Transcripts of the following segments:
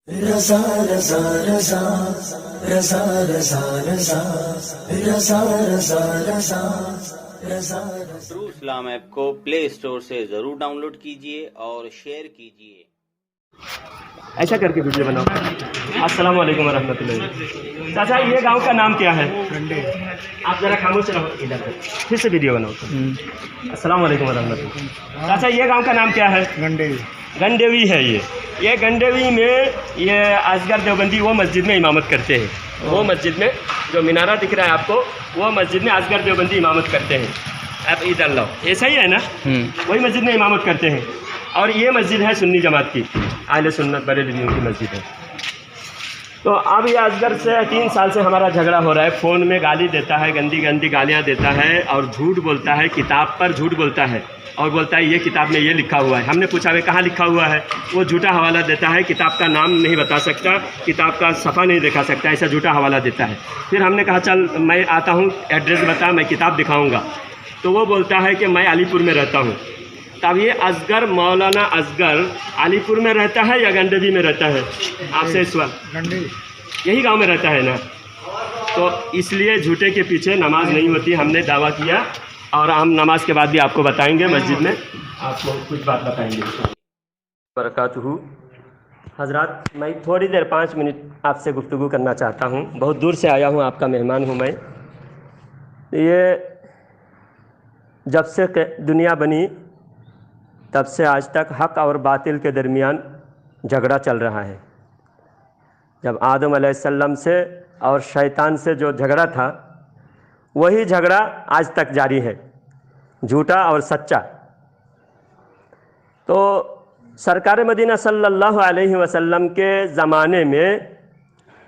رضا رضا رضا رضا رضا رضا رضا رضا رضا رضا true Islam app کو پلے store سے ضرور ڈاؤن لوڈ کیجیے اور شیئر کیجیے۔ ایسا کر کے ویڈیو بناؤ۔ السلام علیکم ورحمۃ اللہ۔ چاچا یہ گاؤں کا نام کیا ہے؟ آپ ذرا خاموش رہو، ادھر پھر سے ویڈیو بناؤ۔ السلام علیکم ورحمۃ اللہ۔ چاچا یہ گاؤں کا نام کیا ہے؟ گنڈیوی ہے۔ یہ گنڈیوی میں یہ اصغر دیوبندی وہ مسجد میں امامت کرتے ہیں۔ وہ مسجد میں جو مینارہ دکھ رہا ہے آپ کو، وہ مسجد میں اصغر دیوبندی امامت کرتے ہیں۔ آپ ادھر لاؤ، ایسا ہی ہے نا؟ وہی مسجد میں امامت کرتے ہیں۔ اور یہ مسجد ہے سنی جماعت کی، اہل سنت بریلویوں کی مسجد ہے۔ تو اب یہ اصغر سے 3 سال سے ہمارا جھگڑا ہو رہا ہے۔ فون میں گالی دیتا ہے، گندی گندی گالیاں دیتا ہے اور جھوٹ بولتا ہے، کتاب پر جھوٹ بولتا ہے اور بولتا ہے یہ کتاب میں یہ لکھا ہوا ہے۔ ہم نے پوچھا ہے کہاں لکھا ہوا ہے؟ وہ جھوٹا حوالہ دیتا ہے، کتاب کا نام نہیں بتا سکتا، کتاب کا صفحہ نہیں دکھا سکتا، ایسا جھوٹا حوالہ دیتا ہے۔ پھر ہم نے کہا چل میں آتا ہوں، ایڈریس بتا، میں کتاب دکھاؤں گا۔ تو وہ بولتا ہے کہ میں علی پور میں رہتا ہوں۔ تب یہ اصغر، مولانا اصغر علی پور میں رہتا ہے یا گنڈوی میں رہتا ہے؟ آپ سے سوال، یہی گاؤں میں رہتا ہے نا؟ تو اس لیے جھوٹے کے پیچھے نماز نہیں ہوتی، ہم نے دعویٰ کیا اور ہم نماز کے بعد بھی آپ کو بتائیں گے، مسجد میں آپ کو کچھ بات بتائیں گے برکاتہ۔ حضرات میں تھوڑی دیر 5 منٹ آپ سے گفتگو کرنا چاہتا ہوں۔ بہت دور سے آیا ہوں، آپ کا مہمان ہوں میں۔ یہ جب سے دنیا بنی تب سے آج تک حق اور باطل کے درمیان جھگڑا چل رہا ہے۔ جب آدم علیہ السلام سے اور شیطان سے جو جھگڑا تھا، وہی جھگڑا آج تک جاری ہے، جھوٹا اور سچا۔ تو سرکار مدینہ صلی اللہ علیہ وسلم کے زمانے میں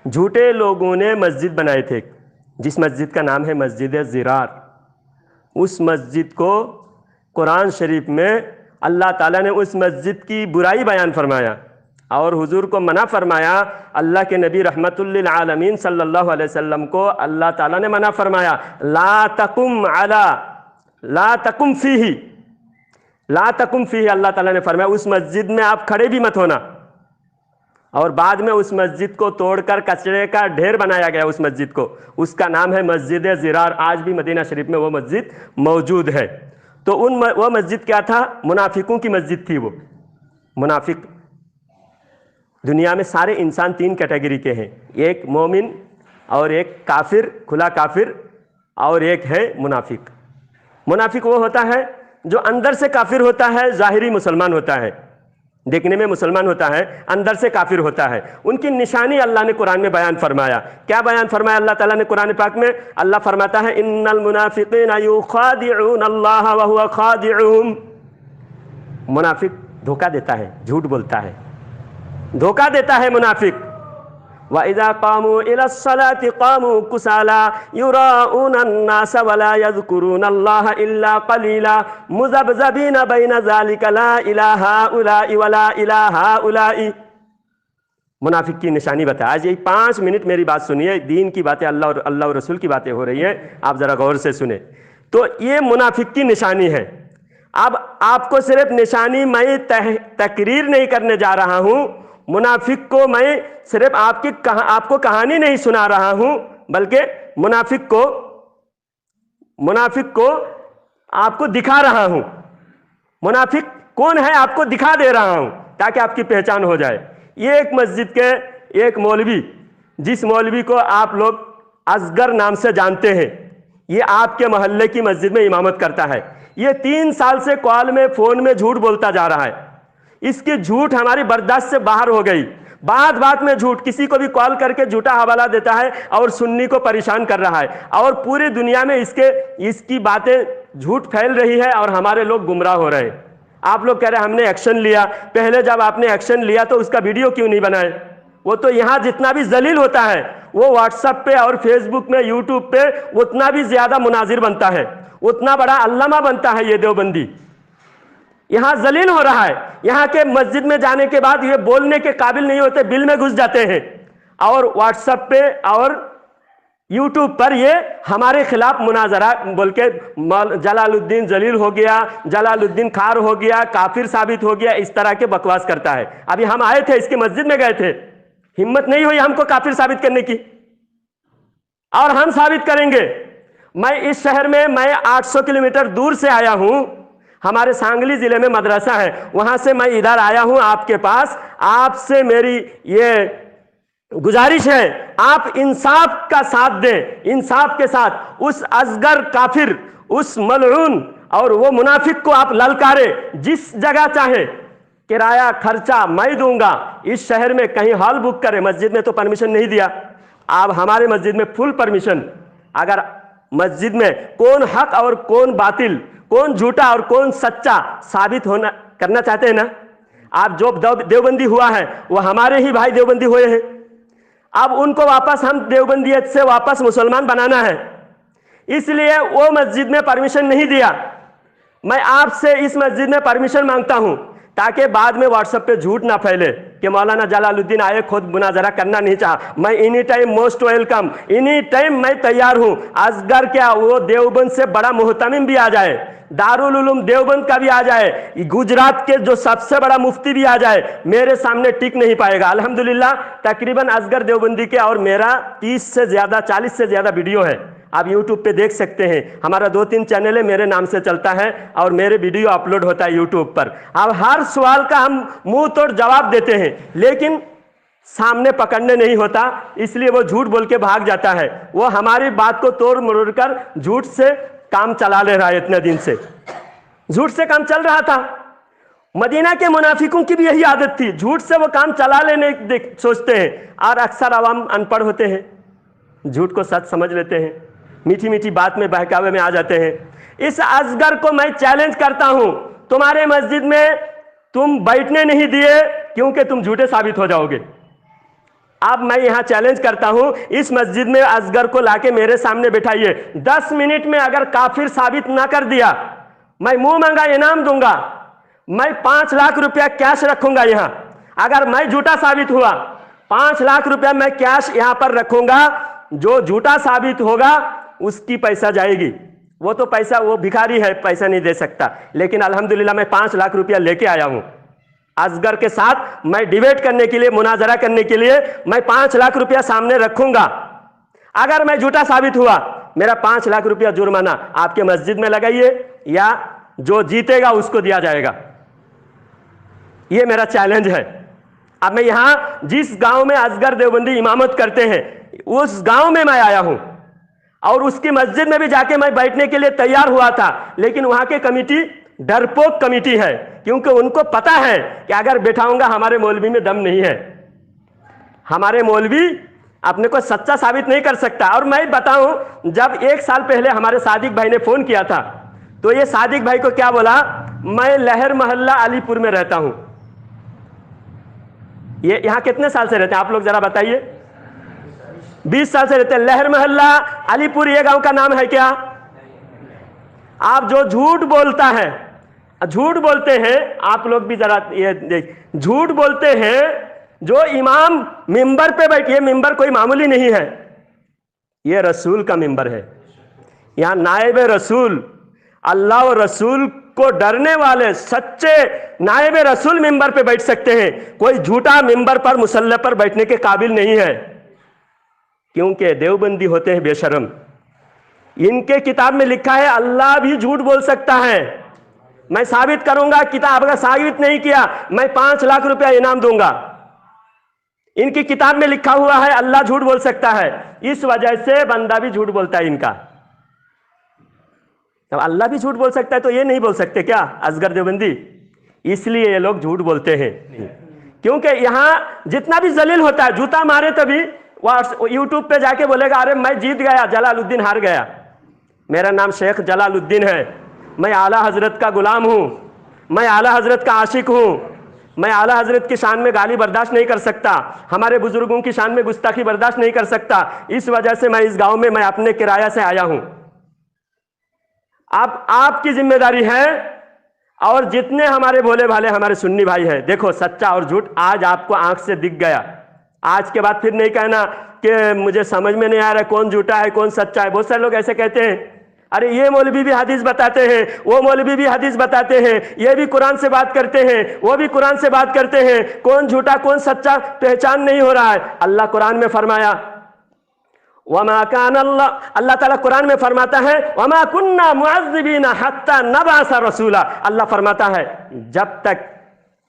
جھوٹے لوگوں نے مسجد بنائے تھے، جس مسجد کا نام ہے مسجد زرار۔ اس مسجد کو قرآن شریف میں اللہ تعالیٰ نے اس مسجد کی برائی بیان فرمایا اور حضور کو منع فرمایا۔ اللہ کے نبی رحمت للعالمین صلی اللہ علیہ وسلم کو اللہ تعالیٰ نے منع فرمایا، لا تقم فیہ، لا تقم فیہ، اللہ تعالیٰ نے فرمایا اس مسجد میں آپ کھڑے بھی مت ہونا۔ اور بعد میں اس مسجد کو توڑ کر کچرے کا ڈھیر بنایا گیا اس مسجد کو، اس کا نام ہے مسجد زرار۔ آج بھی مدینہ شریف میں وہ مسجد موجود ہے۔ تو وہ مسجد کیا تھا؟ منافقوں کی مسجد تھی۔ وہ منافق، دنیا میں سارے انسان 3 کیٹیگری کے ہیں، ایک مومن اور ایک کافر، کھلا کافر، اور ایک ہے منافق۔ منافق وہ ہوتا ہے جو اندر سے کافر ہوتا ہے، ظاہری مسلمان ہوتا ہے، دیکھنے میں مسلمان ہوتا ہے، اندر سے کافر ہوتا ہے۔ ان کی نشانی اللہ نے قرآن میں بیان فرمایا۔ کیا بیان فرمایا اللہ تعالیٰ نے قرآن پاک میں؟ اللہ فرماتا ہے ان المنافقین یخادعون اللہ وہو خادعهم۔ منافق دھوکہ دیتا ہے، جھوٹ بولتا ہے، دھوکہ دیتا ہے منافق۔ وَإِذَا قَامُوا إِلَى الصَّلَاةِ قَامُوا كُسَالَىٰ يُرَاءُونَ النَّاسَ وَلَا يَذْكُرُونَ اللَّهَ إِلَّا قَلِيلًا مُذَبْذَبِينَ بَيْنَ ذَلِكَ لَا إِلَىٰ هَٰؤُلَاءِ وَلَا إِلَىٰ هَٰؤُلَاءِ۔ منافق کی نشانی بتایا۔ آج یہ 5 منٹ میری بات سنیے، دین کی باتیں، اللہ اور رسول کی باتیں ہو رہی ہیں، آپ ذرا غور سے سنیں۔ تو یہ منافق کی نشانی ہے۔ اب آپ کو صرف نشانی میں تقریر نہیں کرنے جا رہا ہوں، منافق کو میں صرف آپ کو کہانی نہیں سنا رہا ہوں، بلکہ منافق کو آپ کو دکھا رہا ہوں۔ منافق کون ہے آپ کو دکھا دے رہا ہوں تاکہ آپ کی پہچان ہو جائے۔ یہ ایک مسجد کے ایک مولوی، جس مولوی کو آپ لوگ اصغر نام سے جانتے ہیں، یہ آپ کے محلے کی مسجد میں امامت کرتا ہے۔ یہ 3 سال سے کال میں، فون میں جھوٹ بولتا جا رہا ہے۔ اس کی جھوٹ ہماری برداشت سے باہر ہو گئی۔ بات میں جھوٹ، کسی کو بھی کال کر کے جھوٹا حوالہ دیتا ہے اور سنی کو پریشان کر رہا ہے، اور پوری دنیا میں اس کی باتیں جھوٹ پھیل رہی ہے اور ہمارے لوگ گمراہ ہو رہے ہیں۔ آپ لوگ کہہ رہے ہیں ہم نے ایکشن لیا۔ پہلے جب آپ نے ایکشن لیا تو اس کا ویڈیو کیوں نہیں بنائے؟ وہ تو یہاں جتنا بھی ذلیل ہوتا ہے وہ واٹس ایپ پہ اور فیس بک میں، یوٹیوب پہ اتنا بھی زیادہ مناظر بنتا ہے، اتنا بڑا علامہ بنتا ہے یہ دیوبندی۔ یہاں ذلیل ہو رہا ہے۔ یہاں کے مسجد میں جانے کے بعد یہ بولنے کے قابل نہیں ہوتے، بل میں گھس جاتے ہیں، اور واٹس ایپ پہ اور یوٹیوب پر یہ ہمارے خلاف مناظرہ بول کے جلال الدین ذلیل ہو گیا، جلال الدین خار ہو گیا، کافر ثابت ہو گیا، اس طرح کے بکواس کرتا ہے۔ ابھی ہم آئے تھے، اس کی مسجد میں گئے تھے، हिम्मत नहीं हुई हमको काफिर साबित करने की, और हम साबित करेंगे। मैं इस शहर में मैं 800 किलोमीटर दूर से आया हूं, हमारे सांगली जिले में मदरसा है, वहां से मैं इधर आया हूं आपके पास। आपसे मेरी ये गुजारिश है, आप इंसाफ का साथ दें, इंसाफ के साथ उस असगर काफिर, उस मलऊन और वो मुनाफिक को आप ललकारें, जिस जगह चाहे किराया खर्चा मैं दूंगा। इस शहर में कहीं हॉल बुक करें, मस्जिद में तो परमिशन नहीं दिया, आप हमारे मस्जिद में फुल परमिशन। अगर मस्जिद में कौन हक और कौन बातिल, कौन झूठा और कौन सच्चा साबित होना करना चाहते हैं ना, आप जो देवबंदी हुआ है वो हमारे ही भाई देवबंदी हुए हैं, अब उनको वापस हम देवबंदियत से वापस मुसलमान बनाना है, इसलिए वो मस्जिद में परमिशन नहीं दिया। मैं आपसे इस मस्जिद में परमिशन मांगता हूं, ताकि बाद में व्हाट्सएप पे झूठ ना फैले कि मौलाना जलालुद्दीन आए, खुद मुनाजरा करना नहीं चाहा। मैं any time most welcome, any time मैं तैयार हूं। असगर क्या, वो देवबंद से बड़ा मुहतमिम भी आ जाए, दारुल उलूम देवबंद का भी आ जाए, गुजरात के जो सबसे बड़ा मुफ्ती भी आ जाए, मेरे सामने टिक नहीं पाएगा। अल्हम्दुलिल्लाह तकरीबन असगर देवबंदी के और मेरा 30 से ज्यादा 40 से ज्यादा वीडियो है, आप YouTube पे देख सकते हैं। हमारा 2-3 चैनल है, मेरे नाम से चलता है और मेरे वीडियो अपलोड होता है YouTube पर। अब हर सवाल का हम मुंह तोड़ जवाब देते हैं, लेकिन सामने पकड़ने नहीं होता, इसलिए वो झूठ बोल के भाग जाता है। वो हमारी बात को तोड़ मरोड़ कर झूठ से काम चला ले रहा है। इतने दिन से झूठ से काम चल रहा था। मदीना के मुनाफिकों की भी यही आदत थी, झूठ से वो काम चला लेने सोचते हैं, और अक्सर आवाम अनपढ़ होते हैं, झूठ को सच समझ लेते हैं, मीठी मीठी बात में बहकावे में आ जाते हैं। इस असगर को मैं चैलेंज करता हूं, तुम्हारे मस्जिद में तुम बैठने नहीं दिए क्योंकि तुम झूठे साबित हो जाओगे। अब मैं यहां चैलेंज करता हूं, इस मस्जिद में असगर को लाके मेरे सामने बिठाइए, 10 मिनट में अगर काफिर साबित ना कर दिया, मैं मुंह मांगा इनाम दूंगा, मैं 5 लाख रुपया कैश रखूंगा यहां। अगर मैं झूठा साबित हुआ, 5 लाख रुपया मैं कैश यहां पर रखूंगा, जो झूठा साबित होगा उसकी पैसा जाएगी। वो तो पैसा, वो भिखारी है, पैसा नहीं दे सकता, लेकिन अल्हम्दुलिल्लाह मैं 5 लाख रुपया लेके आया हूं। असगर के साथ मैं डिबेट करने के लिए, मुनाजरा करने के लिए मैं 5 लाख रुपया सामने रखूंगा। अगर मैं झूठा साबित हुआ, मेरा 5 लाख रुपया जुर्माना आपके मस्जिद में लगाइए, या जो जीतेगा उसको दिया जाएगा। ये मेरा चैलेंज है। अब मैं यहां जिस गांव में असगर देवबंदी इमामत करते हैं, उस गांव में मैं आया हूं, और उसकी मस्जिद में भी जाके मैं बैठने के लिए तैयार हुआ था, लेकिन वहां के कमिटी डरपोक कमिटी है, क्योंकि उनको पता है कि अगर बैठाऊंगा हमारे मौलवी में दम नहीं है, हमारे मौलवी अपने को सच्चा साबित नहीं कर सकता। और मैं बताऊं, जब 1 साल पहले हमारे सादिक भाई ने फोन किया था, तो ये सादिक भाई को क्या बोला, मैं लहर मोहल्ला अलीपुर में रहता हूं। ये यहां कितने साल से रहते हैं आप लोग जरा बताइए? 20 साल से रहते हैं। लहर मोहल्ला अलीपुर ये गांव का नाम है क्या? आप जो झूठ बोलता है, झूठ बोलते हैं आप लोग भी जरा ये देख, झूठ बोलते हैं, जो इमाम मिंबर पे बैठे, मिंबर कोई मामूली नहीं है, ये रसूल का मिंबर है। यहां नायब रसूल, अल्लाह और रसूल को डरने वाले सच्चे नायब रसूल मिंबर पे बैठ सकते हैं। कोई झूठा मिंबर पर, मुसल्ले पर बैठने के काबिल नहीं है, क्योंकि देवबंदी होते हैं बेशरम। इनके किताब में लिखा है अल्लाह भी झूठ बोल सकता है। मैं साबित करूंगा, किताब अगर साबित नहीं किया मैं 5 लाख रुपया इनाम दूंगा। इनकी किताब में लिखा हुआ है अल्लाह झूठ बोल सकता है, इस वजह से बंदा भी झूठ बोलता है इनका। तो अल्लाह भी झूठ बोल सकता है तो ये नहीं बोल सकते क्या असगर देवबंदी? इसलिए ये लोग झूठ बोलते हैं, क्योंकि यहां जितना भी जलील होता है, जूता मारे तभी यूट्यूब पे जाके बोलेगा अरे मैं जीत गया, जलालुद्दीन हार गया। मेरा नाम शेख जलालुद्दीन है, मैं आला हजरत का गुलाम हूं, मैं आला हजरत का आशिक हूं, मैं आला हजरत की शान में गाली बर्दाश्त नहीं कर सकता, हमारे बुजुर्गों की शान में गुस्ताखी बर्दाश्त नहीं कर सकता। इस वजह से मैं इस गांव में मैं अपने किराया से आया हूं। अब आपकी जिम्मेदारी है, और जितने हमारे भोले भाले हमारे सुन्नी भाई हैं, देखो सच्चा और झूठ आज आपको आंख से दिख गया। आज के बाद फिर नहीं कहना कि मुझे समझ में नहीं आ रहा कौन झूठा है कौन सच्चा है। बहुत सारे लोग ऐसे कहते हैं, अरे ये मौलवी भी हदीस बताते हैं, वो मौलवी भी हदीस बताते हैं, ये भी कुरान से बात करते हैं, वो भी कुरान से बात करते हैं, कौन झूठा कौन सच्चा पहचान नहीं हो रहा है। अल्लाह कुरान में फरमाया वमा कान अल्लाह ताला कुरान में फरमाता है वमा कुन्ना मुअज़्ज़िबीना हत्ता नबअसा रसूला। अल्लाह फरमाता है जब तक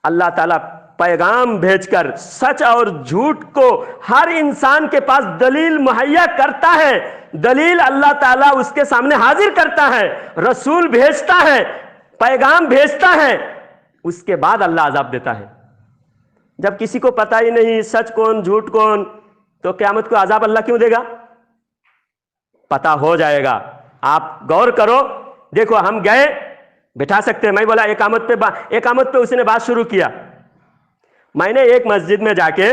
अल्लाह ताला पैगाम भेजकर सच और झूठ को हर इंसान के पास दलील मुहैया करता है, दलील अल्लाह ताला उसके सामने हाजिर करता है, रसूल भेजता है, पैगाम भेजता है, उसके बाद अल्लाह अजाब देता है। जब किसी को पता ही नहीं सच कौन झूठ कौन, तो क़यामत को अजाब अल्लाह क्यों देगा? पता हो जाएगा। आप गौर करो, देखो हम गए, बिठा सकते हैं, मैं बोला एकामत पे उसने बात शुरू किया। मैंने एक मस्जिद में जाके,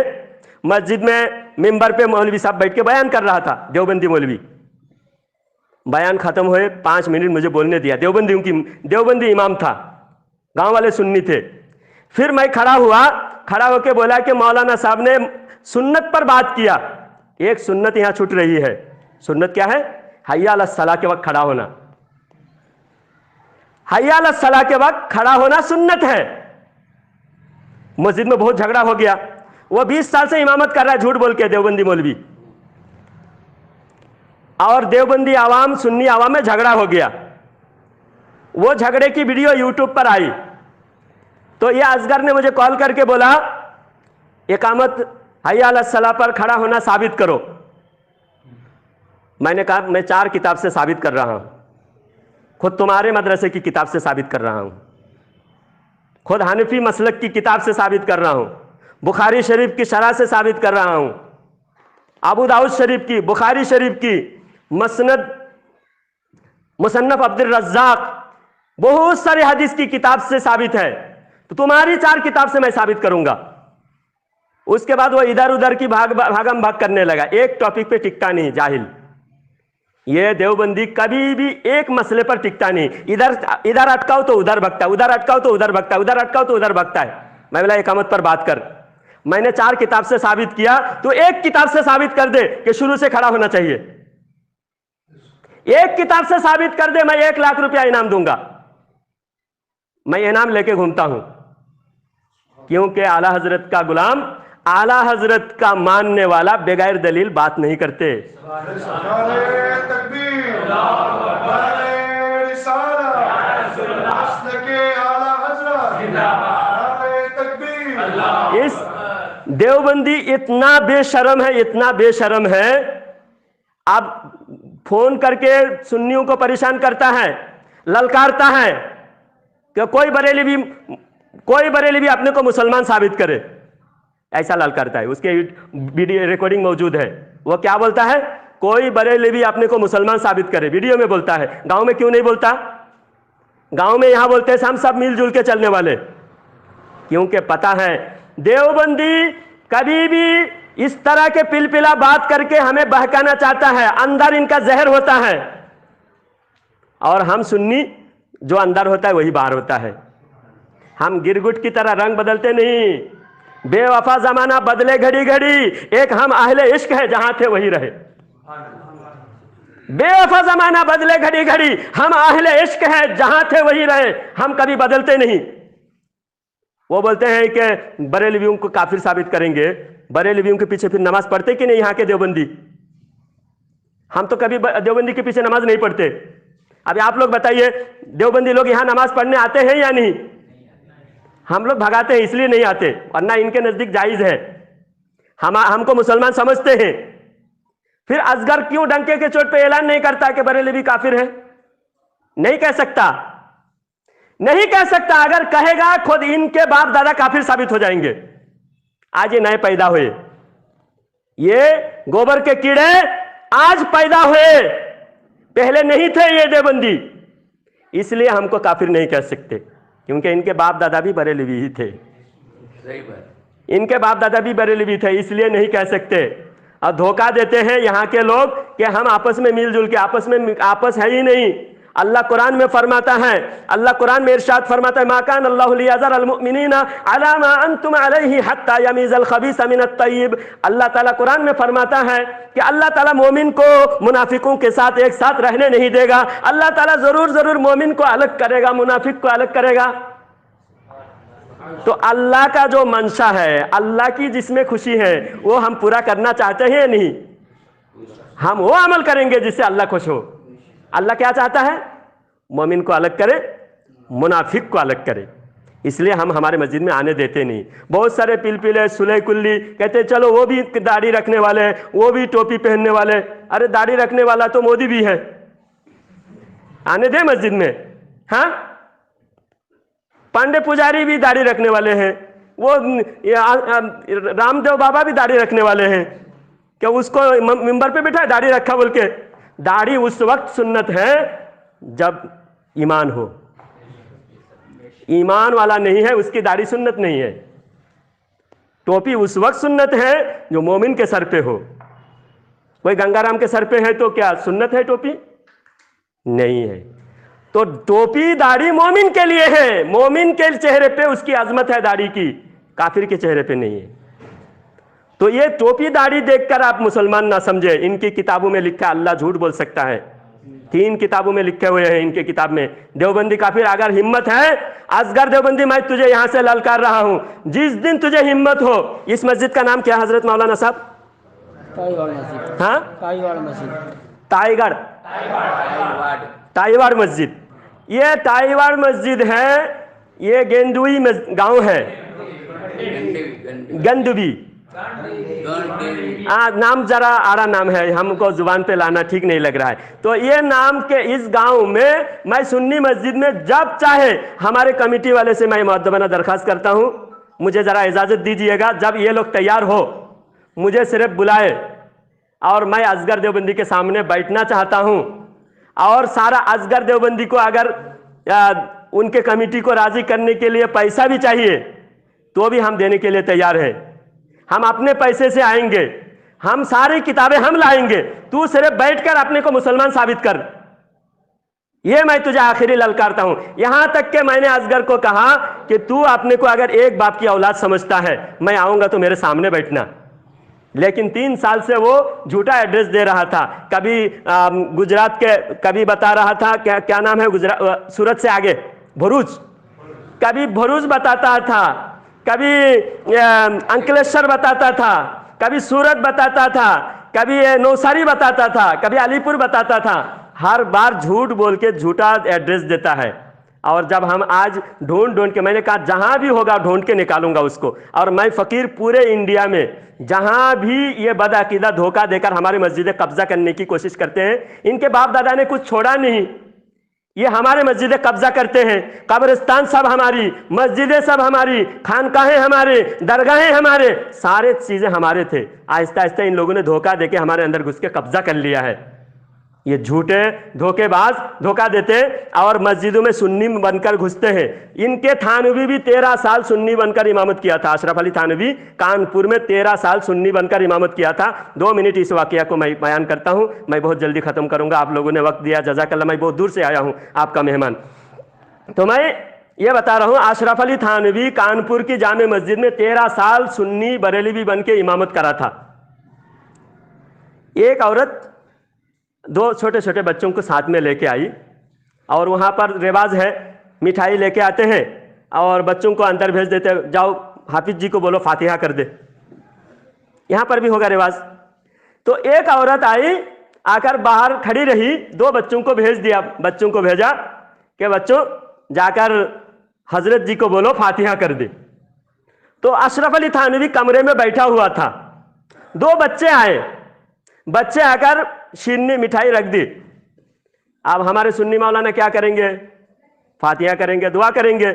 मस्जिद में मिंबर पे मौलवी साहब बैठ के बयान कर रहा था, देवबंदी मौलवी। बयान खत्म हुए 5 मिनट मुझे बोलने दिया। देवबंदी इमाम था, गांव वाले सुन्नी थे। फिर मैं खड़ा हुआ, खड़ा होके बोला कि मौलाना साहब ने सुन्नत पर बात किया। एक सुन्नत यहां छूट रही है। सुन्नत क्या है? हय्या अलस सलाह के वक्त खड़ा होना। हय्या अलस सलाह के वक्त खड़ा होना सुन्नत है। मस्जिद में बहुत झगड़ा हो गया। वो 20 साल से इमामत कर रहा है झूठ बोल के, देवबंदी मौलवी, और देवबंदी आवाम सुन्नी आवाम में झगड़ा हो गया। वो झगड़े की वीडियो यूट्यूब पर आई तो ये असगर ने मुझे कॉल करके बोला इकामत हय्या अलस सलाह पर खड़ा होना साबित करो। मैंने कहा मैं 4 किताब से साबित कर रहा हूं, खुद तुम्हारे मदरसे की किताब से साबित कर रहा हूं, खुद हनफी मसलक की किताब से साबित कर रहा हूं, बुखारी शरीफ की शरह से साबित कर रहा हूं, अबू दाऊद शरीफ की, बुखारी शरीफ की, मसनद मुसन्नफ अब्दुल रज़्ज़ाक, बहुत सारे हदीस की किताब से साबित है। तो तुम्हारी 4 किताब से मैं साबित करूंगा। उसके बाद वो इधर उधर की भागम भाग करने लगा, एक टॉपिक पे टिकता नहीं, जाहिल। ये देवबंदी कभी भी एक मसले पर टिकता नहीं, इधर अटकाओ तो उधर भगता है, उधर अटकाओ तो उधर भगता है, उधर अटकाओ तो उधर भगता है। मैं बोला इकामत पर बात कर। मैंने 4 किताब से साबित किया, तो एक किताब से साबित कर दे कि शुरू से खड़ा होना चाहिए। एक किताब से साबित कर दे, मैं 1 लाख रुपया इनाम दूंगा। मैं इनाम लेके घूमता हूं, क्योंकि आला हजरत का गुलाम, आला हजरत का मानने वाला बगैर दलील बात नहीं करते। इस देवबंदी इतना बेशरम है, इतना बेशरम है, अब फोन करके सुन्नियों को परेशान करता है, ललकारता है कि कोई बरेली भी अपने को मुसलमान साबित करे, ऐसा ललकारता है। उसके वीडियो रिकॉर्डिंग मौजूद है। वो क्या बोलता है? कोई बरेली भी अपने को मुसलमान साबित करे, वीडियो में बोलता है। गांव में क्यों नहीं बोलता? गांव में यहां बोलते हैं हम सब मिलजुल के चलने वाले, क्योंकि पता है देवबंदी कभी भी इस तरह के पिलपिला बात करके हमें बहकाना चाहता है, अंदर इनका जहर होता है। और हम सुन्नी, जो अंदर होता है वही बाहर होता है। हम गिरगुट की तरह रंग बदलते नहीं, बेवफा जमाना बदले घड़ी घड़ी, एक हम अहले इश्क है जहां थे वही रहे। बेवफा जमाना बदले घड़ी घड़ी, हम अहले इश्क है जहां थे वही रहे, हम कभी बदलते नहीं। वो बोलते हैं कि बरेलवियों को काफिर साबित करेंगे। बरेलवियों के पीछे फिर नमाज पढ़ते कि नहीं यहाँ के देवबंदी? हम तो कभी देवबंदी के पीछे नमाज नहीं पढ़ते। अभी आप लोग बताइए, देवबंदी लोग यहाँ नमाज पढ़ने आते हैं या नहीं? हम लोग भगाते हैं, इसलिए नहीं आते, वरना इनके नजदीक जायज है। हमको मुसलमान समझते हैं। फिर असगर क्यों डंके के चोट पे ऐलान नहीं करता कि बरेलवी काफिर है? नहीं कह सकता, नहीं कह सकता। अगर कहेगा खुद इनके बाप दादा काफिर साबित हो जाएंगे। आज ये नए पैदा हुए, ये गोबर के कीड़े आज पैदा हुए, पहले नहीं थे ये देवबंदी, इसलिए हमको काफिर नहीं कह सकते, क्योंकि इनके बाप दादा भी बरेलवी ही थे। इनके बाप दादा भी बरेलवी थे, इसलिए नहीं कह सकते। और धोखा देते हैं यहाँ के लोग कि हम आपस में मिलजुल के, आपस है ही नहीं। اللہ قرآن میں فرماتا ہے، اللہ قرآن میں ارشاد فرماتا ہے ما کان اللہ لیذر المؤمنین علی ما انتم علیہ حتی یمیز الخبیث من الطیب۔ اللہ تعالیٰ قرآن میں فرماتا ہے کہ اللہ تعالیٰ مومن کو منافقوں کے ساتھ ایک ساتھ رہنے نہیں دے گا، اللہ تعالیٰ ضرور مومن کو الگ کرے گا، منافق کو الگ کرے گا۔ تو اللہ کا جو منشا ہے، اللہ کی جس میں خوشی ہے، وہ ہم پورا کرنا چاہتے ہیں یا نہیں؟ ہم وہ عمل کریں گے جس سے اللہ خوش ہو۔ اللہ کیا چاہتا ہے؟ مومن کو الگ کرے، منافق کو الگ کرے۔ اس لیے ہم ہمارے مسجد میں آنے دیتے نہیں۔ بہت سارے پلپلے سلے کلی کہتے چلو وہ بھی داڑھی رکھنے والے ہیں، وہ بھی ٹوپی پہننے والے۔ ارے داڑھی رکھنے والا تو مودی بھی ہے، آنے دے مسجد میں۔ ہاں، پانڈے پجاری بھی داڑھی رکھنے والے ہیں، وہ رام دیو بابا بھی داڑھی رکھنے والے ہیں، کہ اس کو ممبر پہ بٹھا داڑھی رکھا بول کے۔ داڑھی اس وقت سنت ہے جب ایمان ہو، ایمان والا نہیں ہے اس کی داڑھی سنت نہیں ہے۔ ٹوپی اس وقت سنت ہے جو مومن کے سر پہ ہو۔ کوئی گنگا رام کے سر پہ ہے تو کیا سنت ہے ٹوپی؟ نہیں ہے۔ تو ٹوپی داڑھی مومن کے لیے ہے، مومن کے چہرے پہ اس کی عظمت ہے داڑھی کی، کافر کے چہرے پہ نہیں ہے۔ تو یہ ٹوپی داڑھی دیکھ کر آپ مسلمان نہ سمجھے۔ ان کی کتابوں میں لکھا ہے اللہ جھوٹ بول سکتا ہے، 3 کتابوں میں لکھے ہوئے ہیں ان کے کتاب میں۔ دیوبندی کافر اگر ہمت ہے، اصغر دیوبندی میں تجھے یہاں سے للکار رہا ہوں، جس دن تجھے ہمت ہو، اس مسجد کا نام کیا حضرت مولانا صاحب؟ ہاں، تائیواڑ مسجد۔ یہ تائیواڑ مسجد ہے، یہ گیندوئی گاؤں ہے، گندوی نام ذرا آڑا نام ہے، ہم کو زبان پہ لانا ٹھیک نہیں لگ رہا ہے۔ تو یہ نام کے اس گاؤں میں سنی مسجد میں جب چاہے ہمارے کمیٹی والے سے میں مؤدبانہ درخواست کرتا ہوں، مجھے ذرا اجازت دیجئے گا، جب یہ لوگ تیار ہو مجھے صرف بلائے، اور میں اصغر دیوبندی کے سامنے بیٹھنا چاہتا ہوں، اور سارا اصغر دیوبندی کو اگر ان کے کمیٹی کو راضی کرنے کے لیے پیسہ بھی چاہیے تو بھی ہم دینے کے لیے تیار ہیں۔ ہم اپنے پیسے سے آئیں گے، ہم ساری کتابیں ہم لائیں گے، تو صرف بیٹھ کر اپنے کو مسلمان ثابت کر۔ یہ میں تجھے آخری للکارتا ہوں۔ یہاں تک کہ میں نے اصغر کو کہا کہ تو اپنے کو اگر ایک باپ کی اولاد سمجھتا ہے، میں آؤں گا تو میرے سامنے بیٹھنا۔ لیکن 3 سال سے وہ جھوٹا ایڈریس دے رہا تھا، کبھی گجرات کے، کبھی بتا رہا تھا کیا نام ہے سورت سے آگے بھروچ، کبھی بھروچ بتاتا تھا، کبھی انکلیشور بتاتا تھا، کبھی سورت بتاتا تھا، کبھی نوساری بتاتا تھا، کبھی علی پور بتاتا تھا۔ ہر بار جھوٹ بول کے جھوٹا ایڈریس دیتا ہے۔ اور جب ہم آج ڈھونڈ کے، میں نے کہا جہاں بھی ہوگا ڈھونڈ کے نکالوں گا اس کو، اور میں فقیر پورے انڈیا میں جہاں بھی یہ بدعقیدہ دھوکہ دے کر ہماری مسجدیں قبضہ کرنے کی کوشش کرتے ہیں، ان کے باپ دادا نے کچھ چھوڑا نہیں، یہ ہمارے مسجدیں قبضہ کرتے ہیں۔ قبرستان سب ہماری، مسجدیں سب ہماری، خانقاہیں ہمارے، درگاہیں ہمارے، سارے چیزیں ہمارے تھے۔ آہستہ آہستہ ان لوگوں نے دھوکہ دے کے ہمارے اندر گھس کے قبضہ کر لیا ہے۔ یہ جھوٹے دھوکے باز دھوکہ دیتے اور مسجدوں میں سنی بن کر گھستے ہیں۔ ان کے تھانوی بھی 13 سال سنی بن کر امامت کیا تھا۔ اشرف علی تھانوی کانپور میں 13 سال سنی بن کر امامت کیا تھا۔ 2 منٹ اس واقعہ کو میں بیان کرتا ہوں، میں بہت جلدی ختم کروں گا، آپ لوگوں نے وقت دیا، جزاک اللہ، میں بہت دور سے آیا ہوں آپ کا مہمان۔ تو میں یہ بتا رہا ہوں، اشرف علی تھانوی کانپور کی جامع مسجد میں 13 سال سنی بریلوی بن کے امامت کرا تھا۔ ایک عورت 2 چھوٹے چھوٹے بچوں کو ساتھ میں لے کے آئی، اور وہاں پر رواج ہے مٹھائی لے کے آتے ہیں اور بچوں کو اندر بھیج دیتے، جاؤ حافظ جی کو بولو فاتحہ کر دے، یہاں پر بھی ہوگا رواج۔ تو ایک عورت آئی، آ کر باہر کھڑی رہی، 2 بچوں کو بھیج دیا، بچوں کو بھیجا کہ بچوں جا کر حضرت جی کو بولو فاتحہ کر دے۔ تو اشرف علی تھانوی کمرے میں بیٹھا ہوا تھا، 2 بچے آئے، بچے آ کر شیرنی مٹھائی رکھ دی۔ اب ہمارے سنی مولانا کیا کریں گے؟ فاتحہ کریں گے، دعا کریں گے۔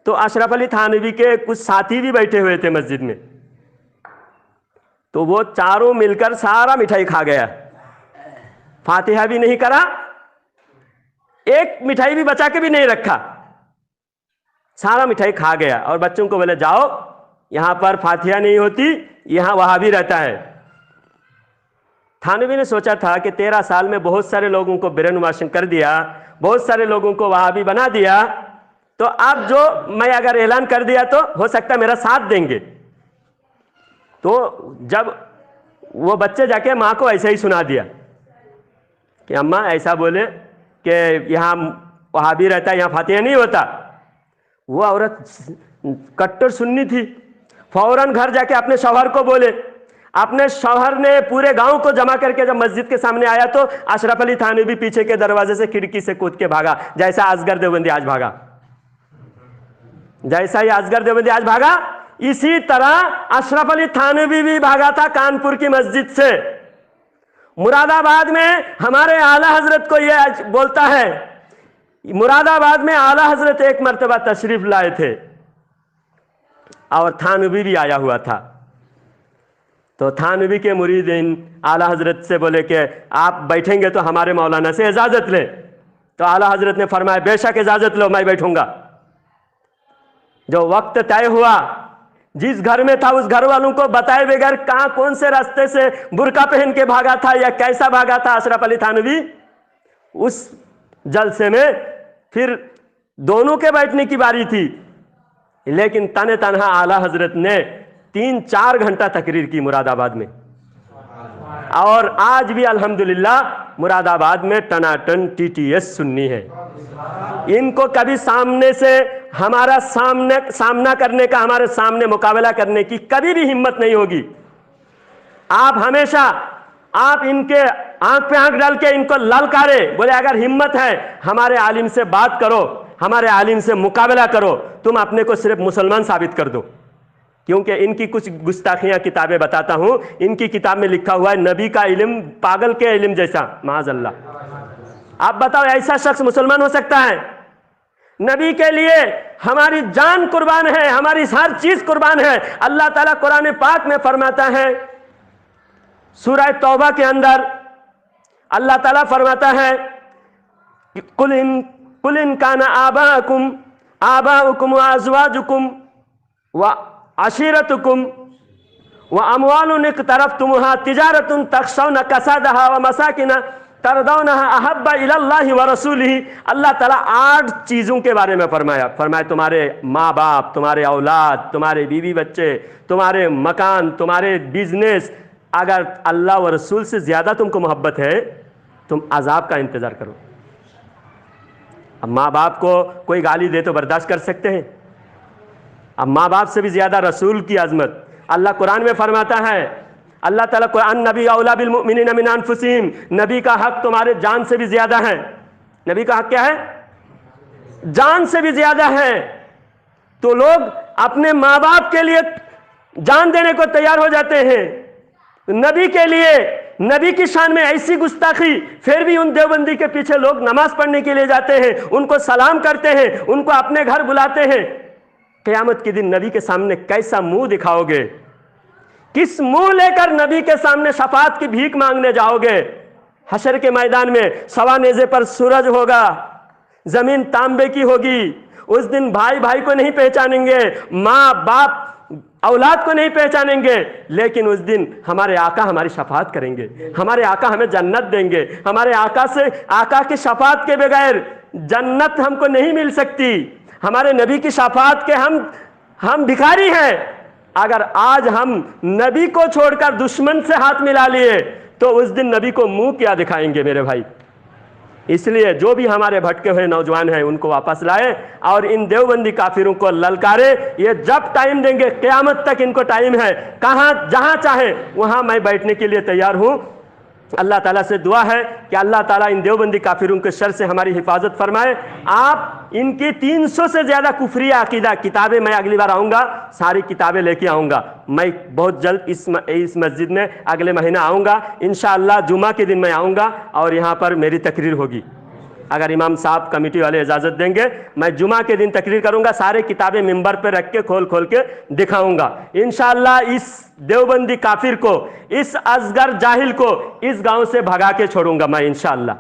تو اشرف علی تھانوی کے کچھ ساتھی بھی بیٹھے ہوئے تھے مسجد میں، تو وہ چاروں مل کر سارا مٹھائی کھا گیا، فاتحہ بھی نہیں کرا، ایک مٹھائی بھی بچا کے بھی نہیں رکھا، سارا مٹھائی کھا گیا۔ اور بچوں کو بولے جاؤ یہاں پر فاتحہ نہیں ہوتی، یہاں وہابی رہتا ہے۔ थानवी ने सोचा था कि 13 साल में बहुत सारे लोगों को ब्रेन वॉशिंग कर दिया, बहुत सारे लोगों को वहाबी बना दिया, तो अब जो मैं अगर ऐलान कर दिया तो हो सकता है मेरा साथ देंगे। तो जब वो बच्चे जाके माँ को ऐसे ही सुना दिया कि अम्मा ऐसा बोले कि यहाँ वहाबी रहता है, यहाँ फातिहा नहीं होता। वो औरत कट्टर सुन्नी थी, फौरन घर जाके अपने शौहर को बोले। अपने शौहर ने पूरे गांव को जमा करके जब मस्जिद के सामने आया तो अशरफ अली थानवी पीछे के दरवाजे से खिड़की से कूद के भागा, जैसा असगर देवबंदी आज भागा। जैसा ही असगर देवबंदी आज भागा, इसी तरह अशरफ अली थानवी भी भागा था कानपुर की मस्जिद से। मुरादाबाद में हमारे आला हजरत को यह बोलता है, मुरादाबाद में आला हजरत एक मर्तबा तशरीफ लाए थे और थानवी भी आया हुआ था। तो थानवी के मुरीदीन आला हजरत से बोले कि आप बैठेंगे तो हमारे मौलाना से इजाजत लें। तो आला हजरत ने फरमाया बेशक इजाजत लो, मैं बैठूंगा। जो वक्त तय हुआ, जिस घर में था उस घर वालों को बताए बगैर कहां कौन से रास्ते से बुर्का पहन के भागा था या कैसा भागा था अशरफ अली थानवी, उस जलसे में फिर दोनों के बैठने की बारी थी, लेकिन तने तनहा आला हजरत ने 3-4 घंटा तकरीर की मुरादाबाद में। और आज भी अल्हम्दुलिल्लाह मुरादाबाद में टनाटन TTS सुन्नी है। इनको कभी सामने से हमारा सामना करने का, हमारे सामने मुकाबला करने की कभी भी हिम्मत नहीं होगी। आप हमेशा आप इनके आंख पे आंख डाल के इनको ललकारे, बोले अगर हिम्मत है हमारे आलिम से बात करो, हमारे आलिम से मुकाबला करो, तुम अपने को सिर्फ मुसलमान साबित कर दो। क्योंकि इनकी कुछ गुस्ताखियां किताबें बताता हूं। इनकी किताब में लिखा हुआ है नबी का इल्म पागल के इल्म जैसा, माअज़ल्लाह। आप बताओ ऐसा शख्स मुसलमान हो सकता है? नबी के लिए हमारी जान कुर्बान है, हमारी हर चीज कुर्बान है। अल्लाह ताला कुरान पाक में फरमाता है, सूरह तौबा के अंदर अल्लाह ताला फरमाता है कुल इन काना आबाउकुम व अज़वाजुकुम व अशीरतुकुम व अमवालुन इक़तरफ़्तुमुहा तिजारतुन तख़शौना कसादहा व मसाकिन तरदौनहा अहब्बा इलल्लाहि व रसूलिही। अल्लाह ताला 8 चीज़ों के बारे में फरमाया तुम्हारे माँ बाप, तुम्हारे औलाद, तुम्हारे बीवी बच्चे, तुम्हारे मकान, तुम्हारे बिजनेस। अगर अल्लाह व रसूल से ज़्यादा तुमको मोहब्बत है, तुम अजाब का इंतज़ार करो। अब माँ बाप को कोई गाली दे तो बर्दाश्त कर सकते हैं, अब माँ बाप से भी ज़्यादा रसूल की अजमत। अल्लाह कुरान में फरमाता है, अल्लाह ताला कुरान नबी औला बिल मुमिनीन मिन अनफुसिहिम, नबी का हक तुम्हारे जान से भी ज़्यादा है। नबी का हक क्या है? जान से भी ज़्यादा है। तो लोग अपने माँ बाप के लिए जान देने को तैयार हो जाते हैं, नबी के लिए। नबी की शान में ऐसी गुस्ताखी, फिर भी उन देवबंदी के पीछे लोग नमाज पढ़ने के लिए जाते हैं, उनको सलाम करते हैं, उनको अपने घर बुलाते हैं। क़यामत के दिन नबी के सामने कैसा मुंह दिखाओगे? किस मुंह लेकर नबी के सामने शफाअत की भीख मांगने जाओगे? हशर के मैदान में सवा नेज़े पर सूरज होगा, जमीन तांबे की होगी। उस दिन भाई भाई को नहीं पहचानेंगे, माँ बाप औलाद को नहीं पहचानेंगे, लेकिन उस दिन हमारे आका हमारी शफाअत करेंगे, हमारे आका हमें जन्नत देंगे। हमारे आका की शफाअत के बगैर जन्नत हमको नहीं मिल सकती। हमारे नबी की शफाअत के हम भिखारी हैं। अगर आज हम नबी को छोड़कर दुश्मन से हाथ मिला लिए तो उस दिन नबी को मुंह क्या दिखाएंगे मेरे भाई? इसलिए जो भी हमारे भटके हुए नौजवान हैं उनको वापस लाए और इन देवबंदी काफिरों को ललकारे। ये जब टाइम देंगे, क़यामत तक इनको टाइम है, कहाँ जहाँ चाहे वहाँ मैं बैठने के लिए तैयार हूँ। अल्लाह ताला से दुआ है कि अल्लाह ताला इन देवबंदी काफिरों के शर से हमारी हिफाजत फरमाए। आप इनकी 300 से ज़्यादा कुफरी अकीदा किताबें, मैं अगली बार आऊँगा सारी किताबें लेके आऊँगा। मैं बहुत जल्द इस मस्जिद में अगले महीना आऊँगा इंशाअल्लाह। जुमा के दिन मैं आऊँगा और यहाँ पर मेरी तकरीर होगी। अगर इमाम साहब कमेटी वाले इजाज़त देंगे, मैं जुमा के दिन तकरीर करूँगा, सारे किताबें मिंबर पर रख के खोल के दिखाऊँगा इंशाअल्लाह। इस देवबंदी काफिर को, इस असगर जाहिल को इस गांव से भगा के छोड़ूंगा मैं इंशाअल्लाह।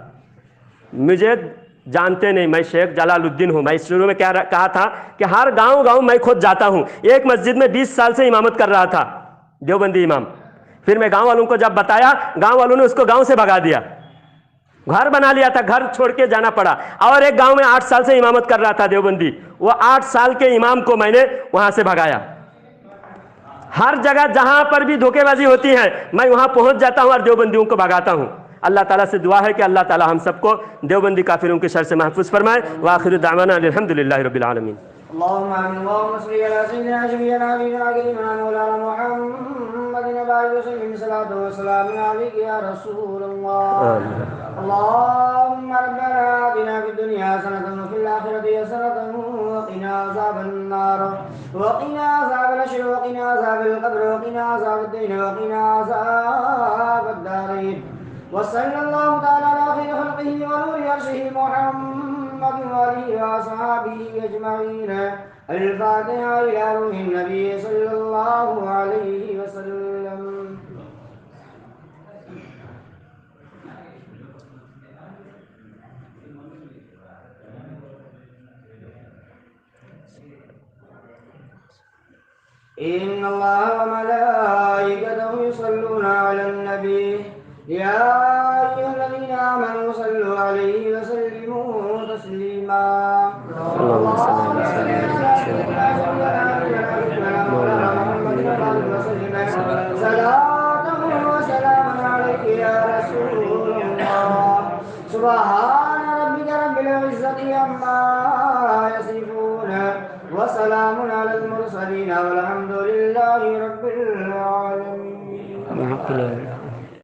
मुझे जानते नहीं, मैं शेख जलालुद्दीन हूँ। मैं शुरू में कहा था कि हर गांव मैं खुद जाता हूँ। एक मस्जिद में 20 साल से इमामत कर रहा था, देवबंदी इमाम। پھر میں گاؤں والوں کو جب بتایا، گاؤں والوں نے اس کو گاؤں سے بھگا دیا، گھر بنا لیا تھا، گھر چھوڑ کے جانا پڑا. اور ایک گاؤں میں 8 سال سے امامت کر رہا تھا دیوبندی، وہ 8 سال کے امام کو میں نے وہاں سے بھگایا. ہر جگہ جہاں پر بھی دھوکے بازی ہوتی ہے میں وہاں پہنچ جاتا ہوں اور دیوبندیوں کو بھگاتا ہوں. اللہ تعالیٰ سے دعا ہے کہ اللہ تعالیٰ ہم سب کو دیوبندی کافروں کے شر سے محفوظ فرمائے. وآخر دعوانا الحمدللہ رب العالمین. اللهم آمين. اللهم صل على سيدنا شفيعنا نبينا كريمنا مولانا محمد وعلى وسلم صلاة وسلام عليك يا رسول الله. اللهم ربنا آتنا في الدنيا حسنة وفي الآخرة حسنة وقنا عذاب النار وقنا عذاب الحشر وقنا عذاب القبر وقنا عذاب الدين وقنا عذاب الدارين. وصلى الله تعالى على خير خلقه ونور عرشه محمد وآله وأصحابه أجمعين. الفاتحة إلى روح النبي صلى الله عليه وسلم. إن الله وملائكته يصلون على النبي يا أيها الذين آمنوا صلوا عليه وسلموا تسليما. اللهم صل على سيدنا محمد وسلم صلاة وسلاما عليك يا رسول الله. سبحان ربك رب العزة عما يصفون وسلام على المرسلين والحمد لله رب العالمين.